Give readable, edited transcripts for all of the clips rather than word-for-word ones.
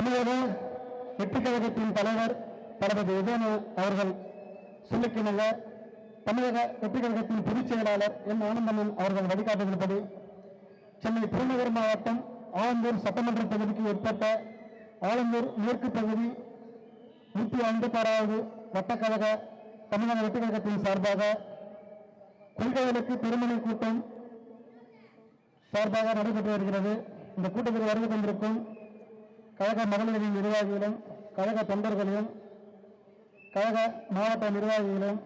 தமிழக வெற்றி கழகத்தின் தலைவர் தளபதி விஜயன் அவர்கள் சொல்லிக்கிணங்க தமிழக வெற்றி கழகத்தின் பொதுச் செயலாளர் என் ஆனந்தமன் அவர்கள் வழிகாட்டுதல்படி சென்னை புறநகர் மாவட்டம் ஆலந்தூர் சட்டமன்ற தொகுதிக்கு உட்பட்ட ஆலந்தூர் மேற்கு பகுதி 156வது வட்டக்கழக தமிழக வெற்றி கழகத்தின் சார்பாக கொள்கைகளுக்கு திருமண கூட்டம் சார்பாக நடைபெற்று வருகிறது. இந்த கூட்டத்தில் வருகை கொண்டிருக்கும் கழக மகளிரின் நிர்வாகிகளும் கழக தொண்டர்களையும் கழக மாவட்ட நிர்வாகிகளும்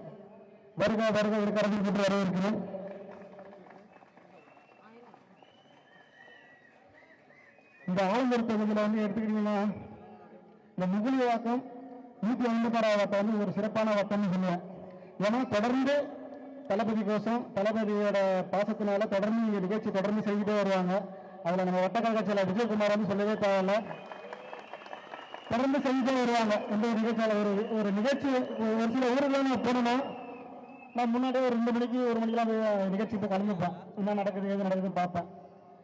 வருக வருக கடந்து வரவேற்கிறோம். இந்த ஆலந்தூர் தொகுதியில் எடுத்துக்கிட்டீங்கன்னா இந்த முகுலி வாக்கம் 156 வட்டம் ஒரு சிறப்பான வட்டம்னு சொல்லுவேன். ஏன்னா தொடர்ந்து தளபதி கோஷம் தளபதியோட பாசத்தினால தொடர்ந்து நிகழ்ச்சி தொடர்ந்து செய்துட்டே வருவாங்க. அதுல நம்ம வட்டக்கழக செயலர் விஜயகுமார் சொல்லவே தேவையில்லை, தொடர்ந்து செய்துட்டே வருவாங்க. எந்த ஒரு நிகழ்ச்சியால ஒரு நிகழ்ச்சி ஒரு சில ஊர்ல போனோம், நான் முன்னாடியே ஒரு 2 மணிக்கு 1 மணிக்கெல்லாம் நிகழ்ச்சி இப்போ கலந்துப்பேன். என்ன நடக்குது ஏது நடக்குதுன்னு பார்ப்பேன்.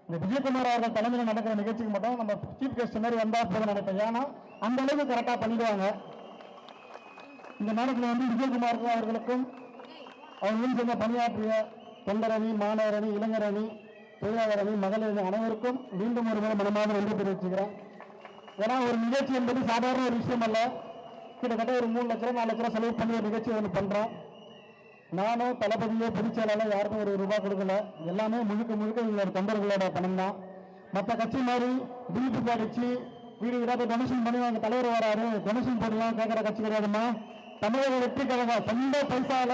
இந்த விஜயகுமார் அவர்கள் தலைமையில் நடக்கிற நிகழ்ச்சிக்கு மட்டும் நம்ம சீஃப் கெஸ்ட் மாதிரி வந்தா போதும் நினைப்பேன். ஏன்னா அந்த அளவுக்கு கரெக்டாக பண்ணிடுவாங்க. இந்த நேரத்தில் விஜயகுமார் அவர்களுக்கும் அவர்களும் சேர்ந்த பணியாற்றிய தொண்டரணி, மாணவர் அணி, இளைஞர் அணி, தொழிலாளர் அணி, மகளிர் அணி அனைவருக்கும் மீண்டும் ஒரு முறை மனமாக நன்றி தெரிவிச்சுக்கிறேன். ஏன்னா ஒரு நிகழ்ச்சி என்பது சாதாரண ஒரு விஷயம் அல்ல. கிட்டத்தட்ட ஒரு 3 லட்சம் 4 லட்சம் செலவு பண்ணி ஒரு நிகழ்ச்சி ஒன்று பண்றோம். நானும் தளபதியோ பொதுச் செயலாளர் யாருக்கும் ஒரு ரூபாய் கொடுக்கல. எல்லாமே முழுக்க எங்களோட தொண்டர்களோட பணம் தான். மற்ற கட்சி மாதிரி பில்பு படிச்சு வீடு வீடாக டொனேஷன் பண்ணி அவங்க தலைவர் வராரு டொனேஷன் போடலாம் கேட்கிற கட்சி கிடையாதுமா. தமிழக வெற்றி கழகம் சொந்த பைசால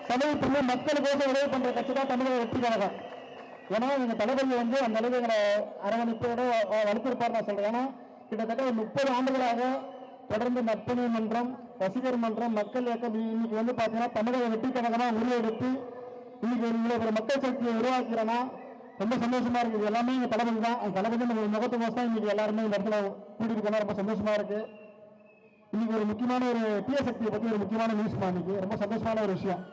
செலவு பண்ணி மக்களுக்கோசம் உதவி பண்ற கட்சி தான் தமிழக வெற்றி கழகம். ஏன்னா எங்க தளபதி அந்த அளவு எங்களை அரவணைப்போட வலுத்திருப்பார் நான் சொல்றேன். ஏன்னா கிட்டத்தட்ட ஒரு 30 ஆண்டுகளாக தொடர்ந்து நற்பணி மன்றம், ரசிகர் மன்றம், மக்கள் இயக்கம் இன்னைக்கு பாத்தீங்கன்னா தமிழக வெற்றி கழகமா உருவெடுத்து இன்னைக்கு இவ்வளவு ஒரு மக்கள் சக்தியை உருவாக்குறேன்னா ரொம்ப சந்தோஷமா இருக்குது. எல்லாமே எங்க தளபதி தான். அந்த தளபதி நம்ம முகத்து மோசம் இன்னைக்கு எல்லாருமே இந்த இடத்துல கூட்டிட்டு போனா ரொம்ப சந்தோஷமா இருக்கு. இன்னைக்கு ஒரு முக்கியமான ஒரு தீய சக்தியை பத்தி ஒரு முக்கியமான நியூஸ் இன்னைக்கு ரொம்ப சந்தோஷமான ஒரு விஷயம்.